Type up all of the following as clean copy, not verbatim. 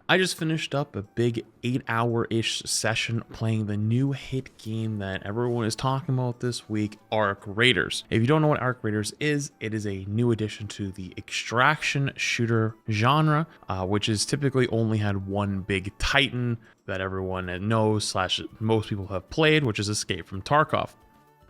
I just finished up a big 8-hour-ish session playing the new hit game that everyone is talking about this week, Arc Raiders. If you don't know what Arc Raiders is, it is a new addition to the extraction shooter genre, which has typically only had one big titan that everyone knows / most people have played, which is Escape from Tarkov.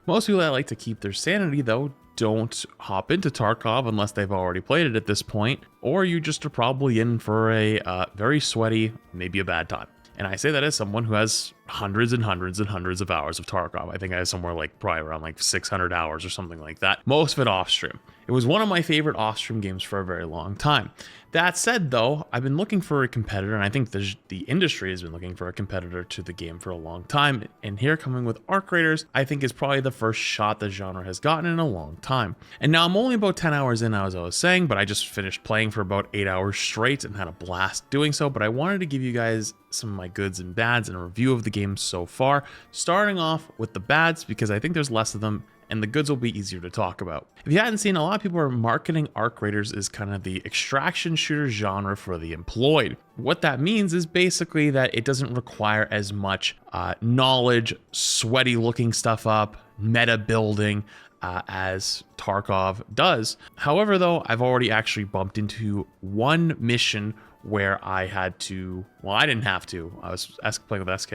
Most people that like to keep their sanity, though, don't hop into Tarkov unless they've already played it at this point, or you just are probably in for a very sweaty, maybe a bad time. And I say that as someone who has hundreds and hundreds and hundreds of hours of Tarkov. I think I have somewhere like probably around like 600 hours or something like that. Most of it off stream. It was one of my favorite off stream games for a very long time. That said, though, I've been looking for a competitor, and I think the industry has been looking for a competitor to the game for a long time. And here, coming with Arc Raiders, I think is probably the first shot the genre has gotten in a long time. And now I'm only about 10 hours in, as I was saying, but I just finished playing for about 8 hours straight and had a blast doing so. But I wanted to give you guys some of my goods and bads and a review of the game so far, starting off with the bads because I think there's less of them and the goods will be easier to talk about. If you hadn't seen, a lot of people are marketing Arc Raiders as kind of the extraction shooter genre for the employed. What that means is basically that it doesn't require as much knowledge, sweaty looking stuff up, meta building, as Tarkov does. However, though, I've already actually bumped into one mission where I had to, well, I didn't have to. I was playing with SK.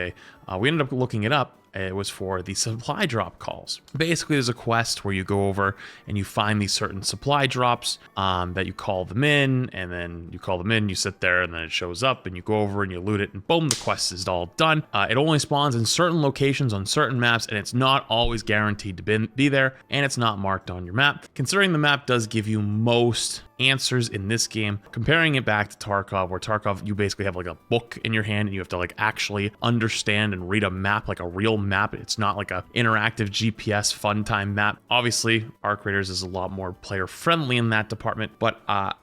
We ended up looking it up. It was for the supply drop calls. Basically, there's a quest where you go over and you find these certain supply drops that you call them in, and then you call them in, you sit there, and then it shows up, and you go over and you loot it, and boom, the quest is all done. It only spawns in certain locations on certain maps, and it's not always guaranteed to be there, and it's not marked on your map. Considering the map does give you most answers in this game, comparing it back to Tarkov, where Tarkov, you basically have like a book in your hand and you have to like actually understand and read a map like a real map. It's not like a interactive GPS fun time map. Obviously, Arc Raiders is a lot more player friendly in that department, but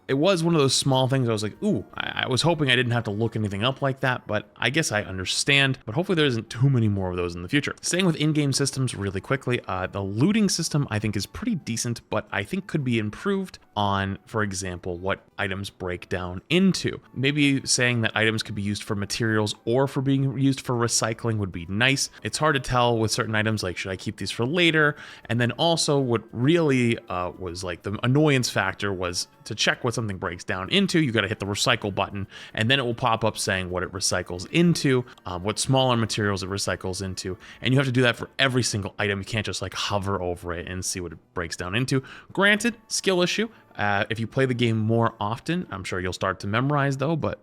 it was one of those small things I was like, ooh, I was hoping I didn't have to look anything up like that, but I guess I understand, but hopefully there isn't too many more of those in the future. Staying with in-game systems really quickly, the looting system I think is pretty decent, but I think could be improved on, for example, what items break down into. Maybe saying that items could be used for materials or for being used for recycling would be nice. It's hard to tell with certain items, like should I keep these for later? And then also what really was like the annoyance factor was to check what something breaks down into, you got to hit the recycle button and then it will pop up saying what it recycles into, what smaller materials it recycles into, and you have to do that for every single item. You can't just like hover over it and see what it breaks down into. Granted, skill issue. If you play the game more often, I'm sure you'll start to memorize those, but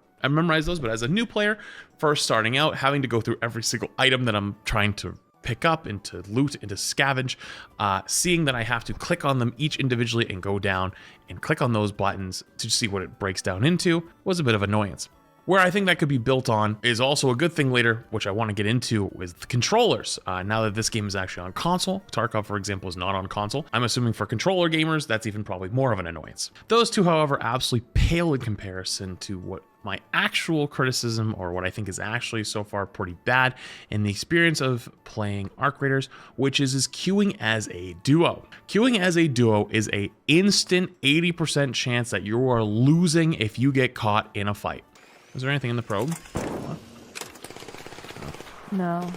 as a new player, first starting out, having to go through every single item that I'm trying to pick up and to loot and to scavenge, seeing that I have to click on them each individually and go down and click on those buttons to see what it breaks down into was a bit of annoyance. Where I think that could be built on is also a good thing later, which I want to get into, is the controllers. Now that this game is actually on console, Tarkov, for example, is not on console. I'm assuming for controller gamers, that's even probably more of an annoyance. Those two, however, absolutely pale in comparison to what my actual criticism, or what I think is actually so far pretty bad in the experience of playing Arc Raiders, which is queuing as a duo. Queuing as a duo is a instant 80% chance that you are losing if you get caught in a fight. Is there anything in the probe? What? No.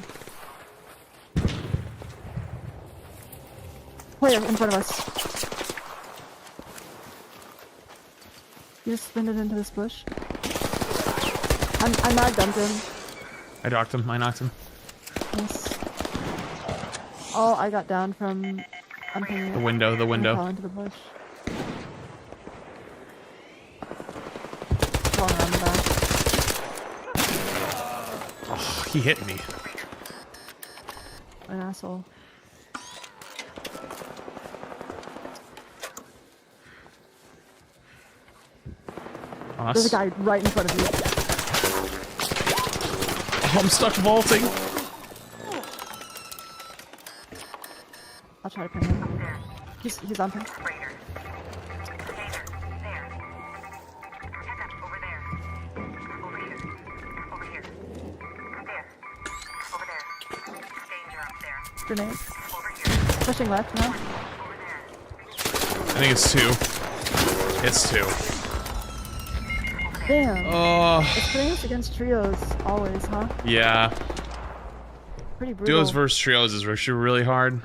Player in front of us. You just spin it into this bush. I knocked him. I docked him. I knocked him. Yes. Oh, I got down from under the window. The window. Fell into the bush. Falling around the back. Oh, he hit me. An asshole. Us. There's a guy right in front of you. Oh, I'm stuck vaulting. I'll try to pin him. He's on pin. Grenade. Pushing left now. I think it's two. It's two. Damn. Oh, It's putting us against trios always, huh? yeah. Pretty brutal. Duos versus trios is actually really hard.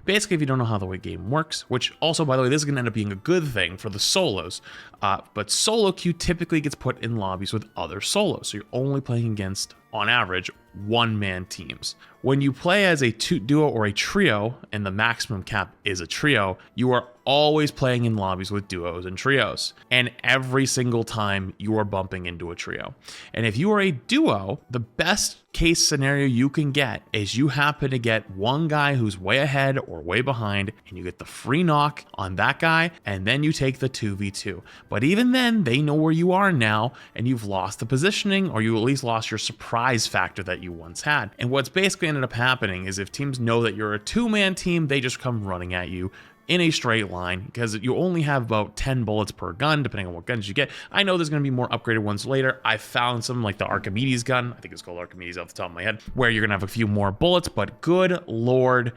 Basically, if you don't know how the way game works, which also, by the way, this is going to end up being a good thing for the solos, but solo queue typically gets put in lobbies with other solos, so you're only playing against, on average, one-man teams. When you play as a duo or a trio, and the maximum cap is a trio, you are always playing in lobbies with duos and trios. And every single time you are bumping into a trio. And if you are a duo, the best case scenario you can get is you happen to get one guy who's way ahead or way behind, and you get the free knock on that guy, and then you take the 2v2. But even then, they know where you are now, and you've lost the positioning, or you at least lost your surprise factor that you once had. And what's basically ended up happening is if teams know that you're a two-man team, they just come running at you in a straight line, because you only have about 10 bullets per gun, depending on what guns you get. I know there's going to be more upgraded ones later. I found some, like the Archimedes gun. I think it's called Archimedes off the top of my head, where you're going to have a few more bullets, but good lord,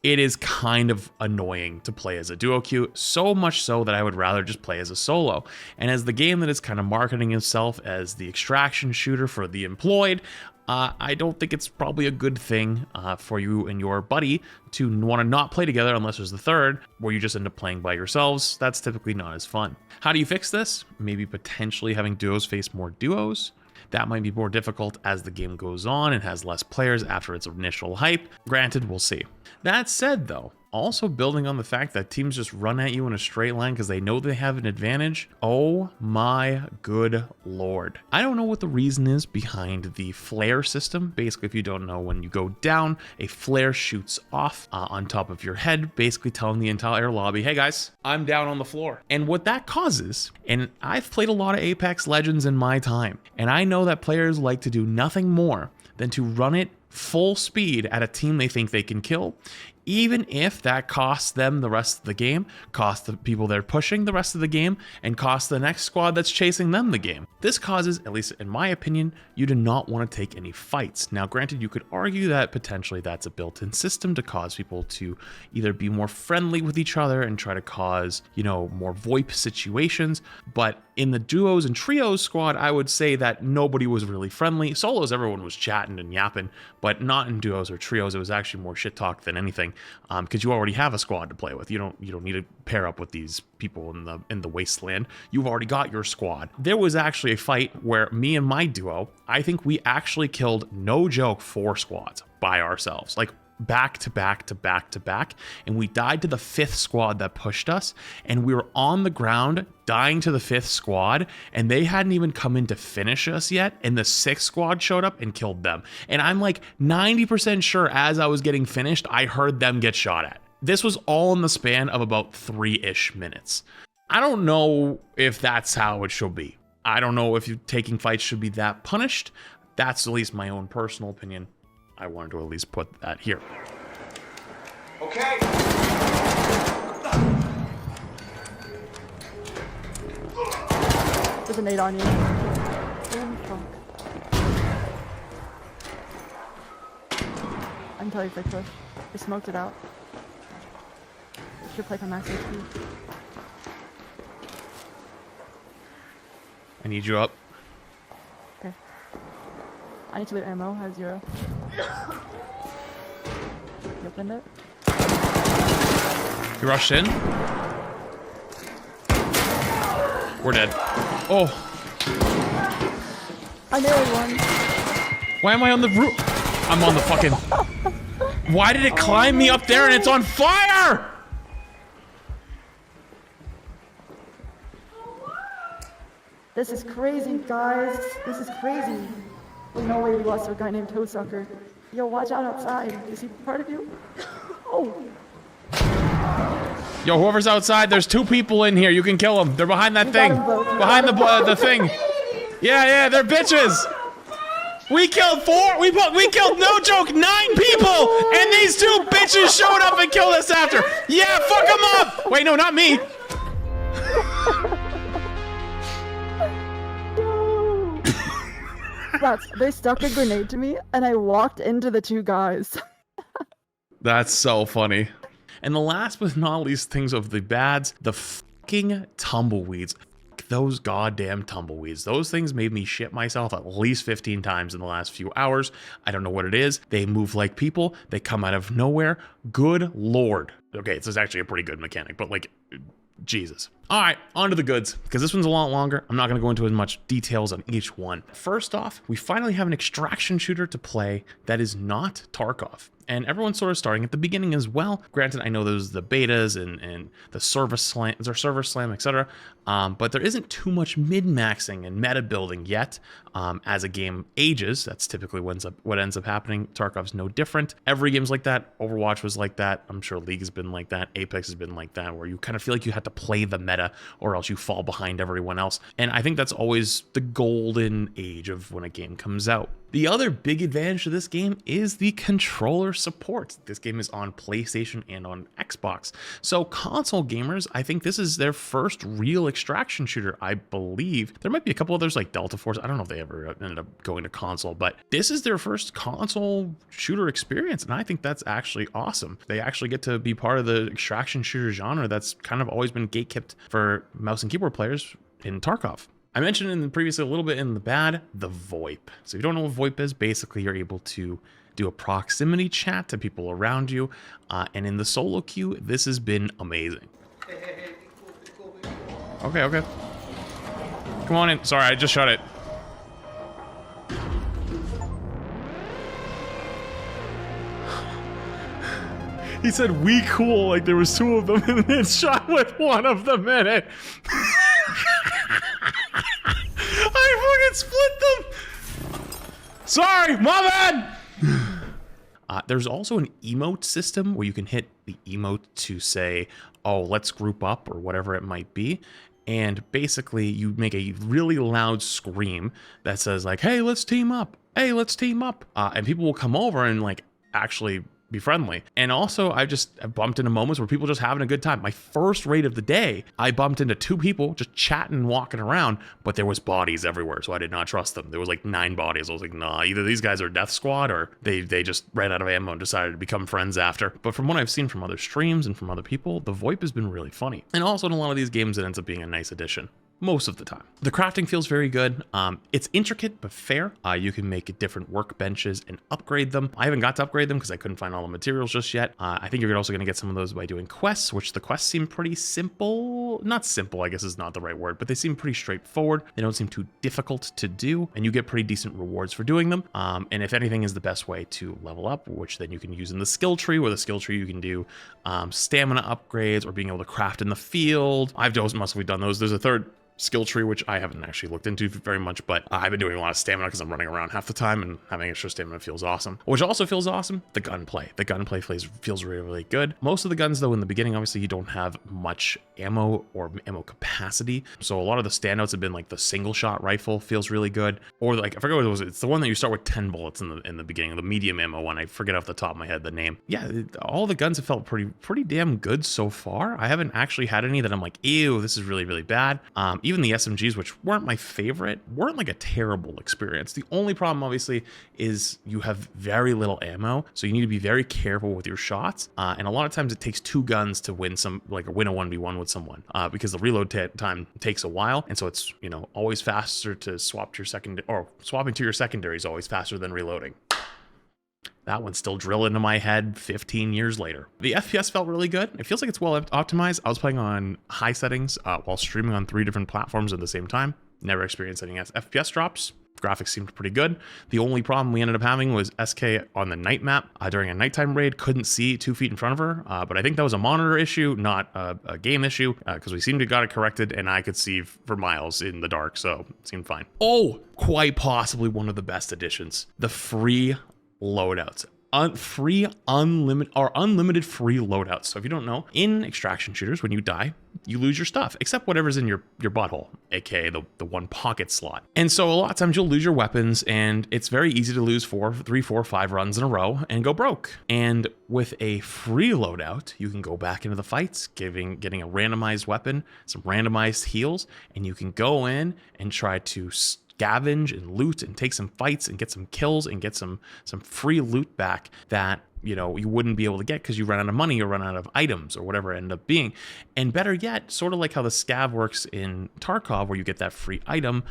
it is kind of annoying to play as a duo queue, so much so that I would rather just play as a solo. And as the game that is kind of marketing itself as the extraction shooter for the employed, I don't think it's probably a good thing for you and your buddy to want to not play together unless there's the third, where you just end up playing by yourselves. That's typically not as fun. How do you fix this? Maybe potentially having duos face more duos. That might be more difficult as the game goes on and has less players after its initial hype. Granted, we'll see. That said, though, also building on the fact that teams just run at you in a straight line because they know they have an advantage. Oh my good lord. I don't know what the reason is behind the flare system. Basically, if you don't know, when you go down, a flare shoots off on top of your head, basically telling the entire lobby, hey guys, I'm down on the floor. And what that causes, and I've played a lot of Apex Legends in my time, and I know that players like to do nothing more than to run it full speed at a team they think they can kill, even if that costs them the rest of the game, costs the people they're pushing the rest of the game, and costs the next squad that's chasing them the game. This causes, at least in my opinion, you do not want to take any fights. Now, granted, you could argue that potentially that's a built-in system to cause people to either be more friendly with each other and try to cause, you know, more VoIP situations, but in the duos and trios squad, I would say that nobody was really friendly. Solos, everyone was chatting and yapping, but not in duos or trios. It was actually more shit talk than anything, because you already have a squad to play with. You don't need to pair up with these people in the wasteland. You've already got your squad. There was actually a fight where me and my duo, I think we actually killed, no joke, 4 squads by ourselves. Like, back to back to back to back, and we died to the 5th squad that pushed us, and we were on the ground dying to the 5th squad, and they hadn't even come in to finish us yet, and the 6th squad showed up and killed them. And I'm like 90% sure as I was getting finished, I heard them get shot at. This was all in the span of about 3-ish minutes. I don't know if that's how it should be. I don't know if taking fights should be that punished. That's at least my own personal opinion. I wanted to at least put that here. Okay. There's a nade on you. Oh, fuck. I can tell you if they push. They smoked it out. Should play for max HP. I need you up. Okay. I need to loot ammo. I have 0. You opened it? You rushed in? We're dead. Oh. I nearly won. Why am I on the roof? I'm on the fucking... Why did it climb me up there and it's on fire? This is crazy, guys. This is crazy. There's no way we lost to a guy named Toe Sucker. Yo, watch out outside. Is he part of you? Oh. Yo, whoever's outside, there's 2 people in here. You can kill them. They're behind that thing. Behind the thing. Yeah, they're bitches. We killed 4. We killed, no joke, 9 people, and these 2 bitches showed up and killed us after. Yeah, fuck them up. Wait, no, not me. They stuck a grenade to me, and I walked into the 2 guys. That's so funny. And the last but not least things of the bads, the fucking tumbleweeds. like those goddamn tumbleweeds. Those things made me shit myself at least 15 times in the last few hours. I don't know what it is. They move like people. They come out of nowhere. Good Lord. Okay, this is actually a pretty good mechanic, but like, Jesus. All right, on to the goods, because this one's a lot longer. I'm not going to go into as much details on each one. First off, we finally have an extraction shooter to play that is not Tarkov. And everyone's sort of starting at the beginning as well. Granted, I know those the betas and the server slam, etc. But there isn't too much min-maxing and meta building yet. As a game ages, that's typically what ends up happening. Tarkov's no different. Every game's like that. Overwatch was like that. I'm sure League has been like that. Apex has been like that, where you kind of feel like you have to play the meta or else you fall behind everyone else. And I think that's always the golden age of when a game comes out. The other big advantage of this game is the controller support. This game is on PlayStation and on Xbox. So console gamers, I think this is their first real extraction shooter, I believe. There might be a couple others like Delta Force. I don't know if they ever ended up going to console, but this is their first console shooter experience. And I think that's actually awesome. They actually get to be part of the extraction shooter genre that's kind of always been gatekept for mouse and keyboard players in Tarkov. I mentioned in the previously a little bit in the bad, the VoIP. So if you don't know what VoIP is, basically you're able to do a proximity chat to people around you. And in the solo queue, this has been amazing. Hey, be cool. Okay. Come on in. Sorry, I just shut it. He said, "We cool," like there was two of them and then shot with one of them in it. I fucking split them. Sorry, my bad. There's also an emote system where you can hit the emote to say, "Oh, let's group up," or whatever it might be. And basically you make a really loud scream that says like, "Hey, let's team up. Hey, let's team up." And people will come over and like actually be friendly. And also I've bumped into moments where people just having a good time. My first raid of the day, I bumped into two people just chatting and walking around, but there was bodies everywhere, so I did not trust them. There was like 9 bodies. I was like, nah, either these guys are death squad or they just ran out of ammo and decided to become friends after. But from what I've seen from other streams and from other people, the VoIP has been really funny. And also in a lot of these games, it ends up being a nice addition. Most of the time. The crafting feels very good. It's intricate but fair. You can make different workbenches and upgrade them. I haven't got to upgrade them because I couldn't find all the materials just yet. I think you're also going to get some of those by doing quests, which the quests seem pretty simple. Not simple, I guess is not the right word, but they seem pretty straightforward. They don't seem too difficult to do, and you get pretty decent rewards for doing them. And if anything is the best way to level up, which then you can use in the skill tree, where the skill tree you can do stamina upgrades or being able to craft in the field. I've just mostly done those. There's a third skill tree, which I haven't actually looked into very much, but I've been doing a lot of stamina because I'm running around half the time, and having extra stamina feels awesome. Which also feels awesome, the gunplay. The gunplay feels really, really good. Most of the guns, though, in the beginning, obviously you don't have much ammo or ammo capacity. So a lot of the standouts have been like the single shot rifle feels really good. Or like, I forget what it was. It's the one that you start with 10 bullets in the beginning, the medium ammo one. I forget off the top of my head the name. Yeah, all the guns have felt pretty damn good so far. I haven't actually had any that I'm like, ew, this is really, really bad. Even the SMGs, which weren't my favorite, weren't like a terrible experience. The only problem, obviously, is you have very little ammo, so you need to be very careful with your shots. And a lot of times it takes 2 guns to win a 1v1 with someone, because the reload time takes a while, and so it's always faster to swap to your secondary, or swapping to your secondary is always faster than reloading. That one's still drilled into my head 15 years later. The FPS felt really good. It feels like it's well optimized. I was playing on high settings while streaming on 3 different platforms at the same time. Never experienced any FPS drops. Graphics seemed pretty good. The only problem we ended up having was SK on the night map during a nighttime raid couldn't see 2 feet in front of her, but I think that was a monitor issue, not a game issue, because we seemed to got it corrected and I could see for miles in the dark, so it seemed fine. Oh, quite possibly one of the best additions, the free loadouts. Unlimited free loadouts. So if you don't know, in extraction shooters, when you die, you lose your stuff, except whatever's in your butthole, aka the 1 pocket slot. And so a lot of times you'll lose your weapons, and it's very easy to lose 3, 4, 5 runs in a row and go broke. And with a free loadout, you can go back into the fights, getting a randomized weapon, some randomized heals, and you can go in and try to scavenge and loot and take some fights and get some kills and get some free loot back that you wouldn't be able to get because you run out of money or run out of items or whatever it ended up being. And better yet, sort of like how the scav works in Tarkov, where you get that free item,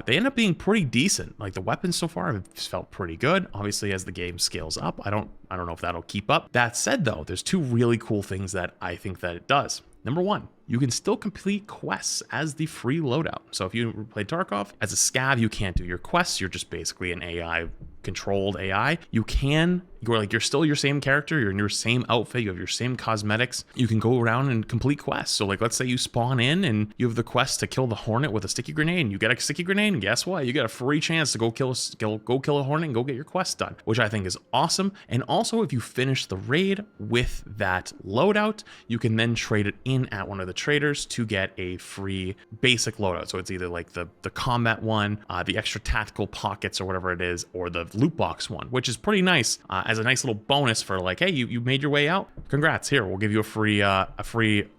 they end up being pretty decent. Like the weapons so far have felt pretty good. Obviously, as the game scales up, I don't know if that'll keep up. That said, though, there's two really cool things that I think that it does. Number one, you can still complete quests as the free loadout. So if you play Tarkov, as a scav, you can't do your quests. You're just basically an AI controlled AI. You're still your same character, you're in your same outfit, you have your same cosmetics. You can go around and complete quests. So like, let's say you spawn in and you have the quest to kill the hornet with a sticky grenade, and you get a sticky grenade, and guess what? You get a free chance to go kill a hornet and go get your quest done, which I think is awesome. And also, if you finish the raid with that loadout, you can then trade it in at one of the traders to get a free basic loadout. So it's either like the combat one, the extra tactical pockets or whatever it is, or the loot box one, which is pretty nice as a nice little bonus for like, hey, you made your way out, congrats, here, we'll give you a free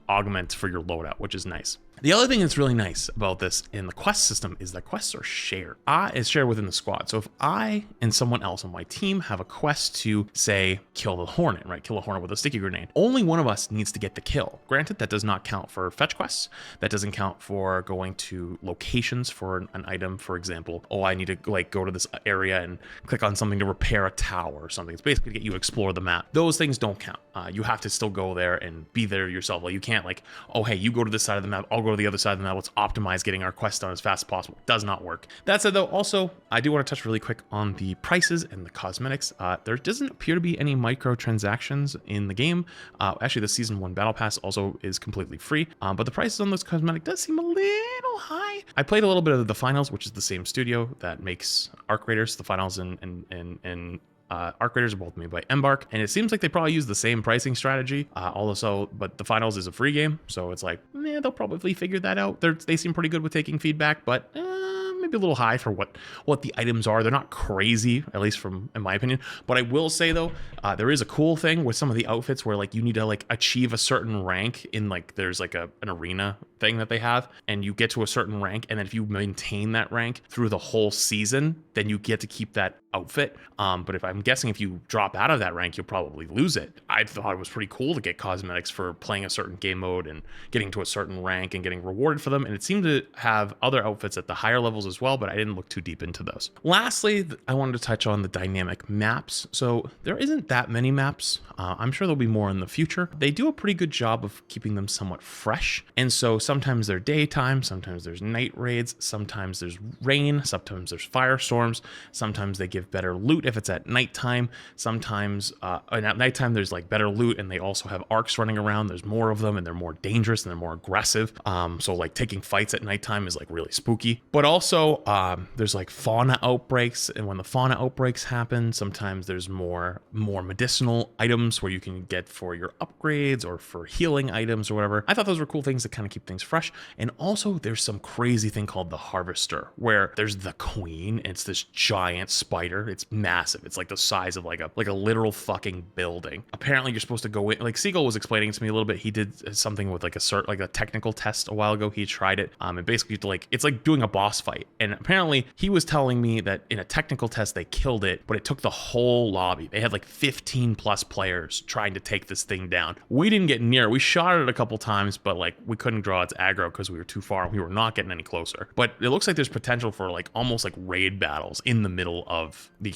augment for your loadout, which is nice. The other thing that's really nice about this in the quest system is that quests are shared. It's shared within the squad. So if I and someone else on my team have a quest to, say, kill the hornet, right? Kill a hornet with a sticky grenade. Only one of us needs to get the kill. Granted, that does not count for fetch quests. That doesn't count for going to locations for an item. For example, I need to go to this area and click on something to repair a tower or something. It's basically to get you to explore the map. Those things don't count. You have to still go there and be there yourself. Like, you can't hey, you go to this side of the map, I'll go to the other side of the map, let's optimize getting our quest done as fast as possible. Does not work. That said, though, also, I do want to touch really quick on the prices and the cosmetics. There doesn't appear to be any microtransactions in the game. Actually, the Season 1 Battle Pass also is completely free, but the prices on those cosmetics does seem a little high. I played a little bit of the Finals, which is the same studio that makes Arc Raiders. The Finals and Arc Raiders are both made by Embark, and it seems like they probably use the same pricing strategy. But the Finals is a free game, so it's like, they'll probably figure that out. They seem pretty good with taking feedback, but maybe a little high for what the items are. They're not crazy, at least in my opinion. But I will say, though, there is a cool thing with some of the outfits where you need to achieve a certain rank in there's an arena thing that they have, and you get to a certain rank, and then if you maintain that rank through the whole season, then you get to keep that outfit. But I'm guessing if you drop out of that rank, you'll probably lose it. I thought it was pretty cool to get cosmetics for playing a certain game mode and getting to a certain rank and getting rewarded for them. And it seemed to have other outfits at the higher levels as well, but I didn't look too deep into those. Lastly, I wanted to touch on the dynamic maps. So there isn't that many maps. I'm sure there'll be more in the future. They do a pretty good job of keeping them somewhat fresh. And so sometimes they're daytime, sometimes there's night raids, sometimes there's rain, sometimes there's firestorms, sometimes they give better loot if it's at nighttime. Sometimes and at nighttime there's better loot, and they also have arcs running around. There's more of them, and they're more dangerous and they're more aggressive. So taking fights at nighttime is really spooky. But also there's fauna outbreaks, and when the fauna outbreaks happen, sometimes there's more medicinal items where you can get for your upgrades or for healing items or whatever. I thought those were cool things that kind of keep things fresh. And also there's some crazy thing called the Harvester, where there's the Queen. It's this giant spider. It's massive. It's the size of a literal fucking building. Apparently you're supposed to go in, Seagull was explaining to me a little bit. He did something with a technical test a while ago. He tried it, and basically it's like doing a boss fight. And apparently he was telling me that in a technical test they killed it, but it took the whole lobby. They had 15 plus players trying to take this thing down. We didn't get near. We shot it a couple times, but we couldn't draw its aggro because we were too far. We were not getting any closer. But it looks like there's potential for almost raid battles in the middle of the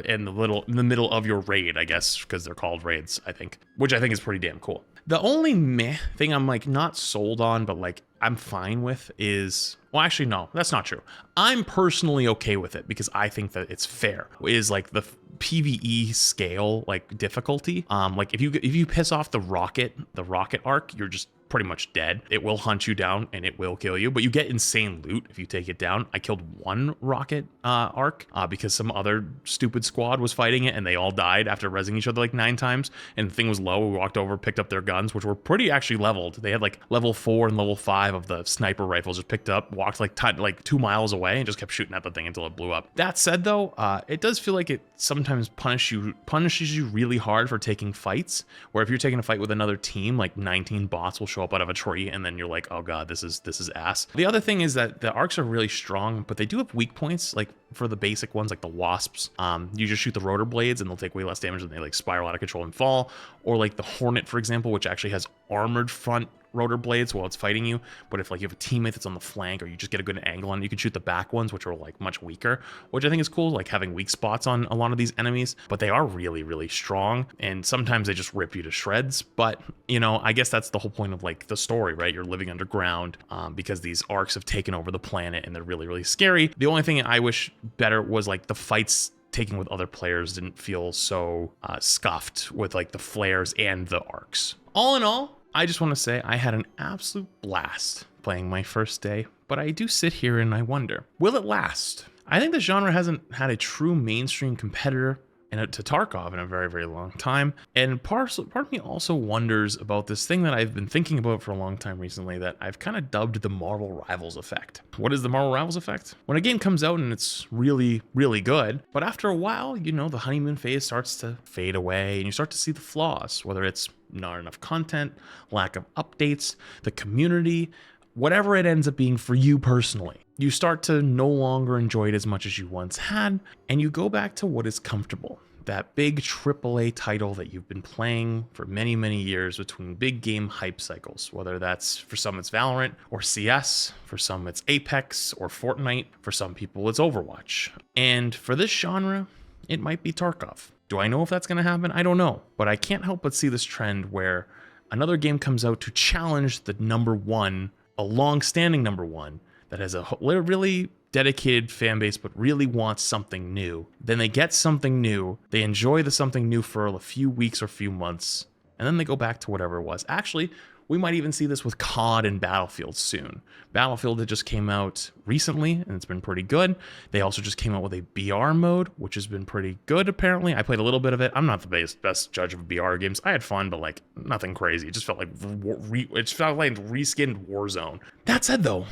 in the middle of your raid, I guess, because they're called raids, I think, which I think is pretty damn cool. The only meh thing I'm not sold on, but I'm fine with is, well, actually, no, that's not true. I'm personally okay with it because I think that it's fair. Is the PvE scale difficulty. If you piss off the rocket arc, you're just pretty much dead. It will hunt you down and it will kill you, but you get insane loot if you take it down. I killed one rocket arc because some other stupid squad was fighting it and they all died after rezzing each other 9 times, and the thing was low. We walked over, picked up their guns, which were pretty actually leveled. They had level 4 and level 5 of the sniper rifles. Just picked up, walked 2 miles away and just kept shooting at the thing until it blew up. That said, though, it does feel like it sometimes punishes you really hard for taking fights, where if you're taking a fight with another team, like 19 bots will show up out of a tree, and then you're like, oh god, this is ass. The other thing is that the arcs are really strong, but they do have weak points. Like for the basic ones, like the wasps, you just shoot the rotor blades and they'll take way less damage, and they like spiral out of control and fall. Or like the hornet, for example, which actually has armored front rotor blades while it's fighting you, but if like you have a teammate that's on the flank, or you just get a good angle on it, you can shoot the back ones, which are like much weaker, which I think is cool, like having weak spots on a lot of these enemies. But they are really, really strong, and sometimes they just rip you to shreds. But you know, I guess that's the whole point of like the story, right? You're living underground because these arcs have taken over the planet, and they're really, really scary. The only thing I wish better was like the fights taking with other players didn't feel so scuffed with like the flares and the arcs. All in all, I just want to say I had an absolute blast playing my first day, but I do sit here and I wonder, will it last? I think the genre hasn't had a true mainstream competitor to Tarkov in a very, very long time. And part of me also wonders about this thing that I've been thinking about for a long time recently that I've kind of dubbed the Marvel Rivals effect. What is the Marvel Rivals effect? When a game comes out and it's really, really good, but after a while, you know, the honeymoon phase starts to fade away and you start to see the flaws, whether it's not enough content, lack of updates, the community, whatever it ends up being for you personally. You start to no longer enjoy it as much as you once had, and you go back to what is comfortable. That big AAA title that you've been playing for many, many years between big game hype cycles, whether that's for some it's Valorant or CS, for some it's Apex or Fortnite, for some people it's Overwatch. And for this genre, it might be Tarkov. Do I know if that's going to happen? I don't know, but I can't help but see this trend where another game comes out to challenge the number one, a long-standing number one, that has a really dedicated fan base but really wants something new. Then they get something new, they enjoy the something new for a few weeks or few months, and then they go back to whatever it was. Actually, we might even see this with COD and Battlefield soon. Battlefield that just came out recently, and it's been pretty good. They also just came out with a BR mode, which has been pretty good, apparently. I played a little bit of it. I'm not the best judge of BR games. I had fun, but like nothing crazy. It just felt like reskinned Warzone. That said, though,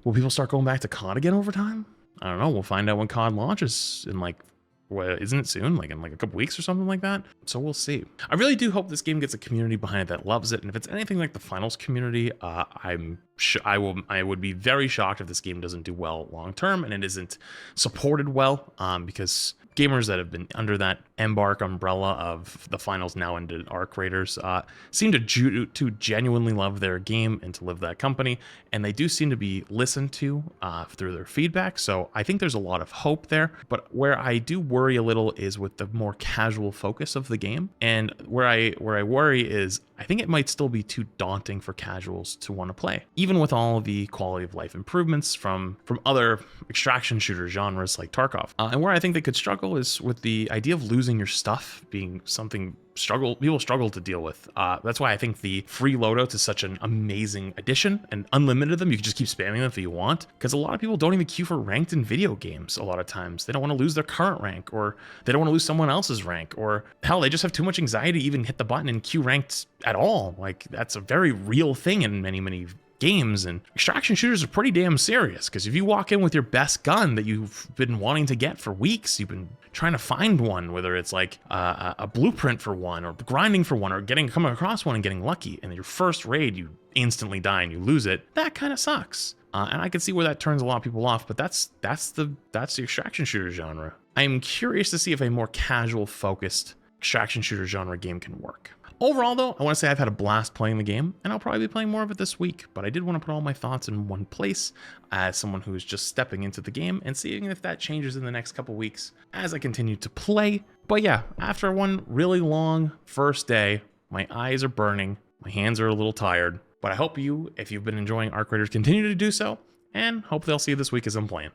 will people start going back to COD again over time? I don't know. We'll find out when COD launches in like, what, isn't it soon? Like in like a couple weeks or something like that? So we'll see. I really do hope this game gets a community behind it that loves it. And if it's anything like the finals community, I would be very shocked if this game doesn't do well long term and it isn't supported well, because gamers that have been under that Embark umbrella of the finals now into ARC Raiders seem to genuinely love their game and to live that company, and they do seem to be listened to through their feedback. So I think there's a lot of hope there, but where I do worry a little is with the more casual focus of the game, and where I worry is I think it might still be too daunting for casuals to want to play, even with all the quality of life improvements from other extraction shooter genres like Tarkov. And where I think they could struggle is with the idea of losing your stuff being something people struggle to deal with. That's why I think the free loadouts is such an amazing addition, and unlimited of them. You can just keep spamming them if you want, because a lot of people don't even queue for ranked in video games. A lot of times they don't want to lose their current rank, or they don't want to lose someone else's rank, or hell, they just have too much anxiety to even hit the button and queue ranked at all. Like that's a very real thing in many games, and extraction shooters are pretty damn serious, because if you walk in with your best gun that you've been wanting to get for weeks, you've been trying to find one, whether it's like a blueprint for one, or grinding for one, or coming across one and getting lucky, and your first raid you instantly die and you lose it, that kind of sucks. And I can see where that turns a lot of people off, but that's the extraction shooter genre. I'm curious to see if a more casual focused extraction shooter genre game can work. Overall, though, I want to say I've had a blast playing the game, and I'll probably be playing more of it this week, but I did want to put all my thoughts in one place as someone who is just stepping into the game and seeing if that changes in the next couple weeks as I continue to play. But yeah, after one really long first day, my eyes are burning, my hands are a little tired, but I hope you, if you've been enjoying ARC Raiders, continue to do so, and hopefully I'll see you this week as I'm playing.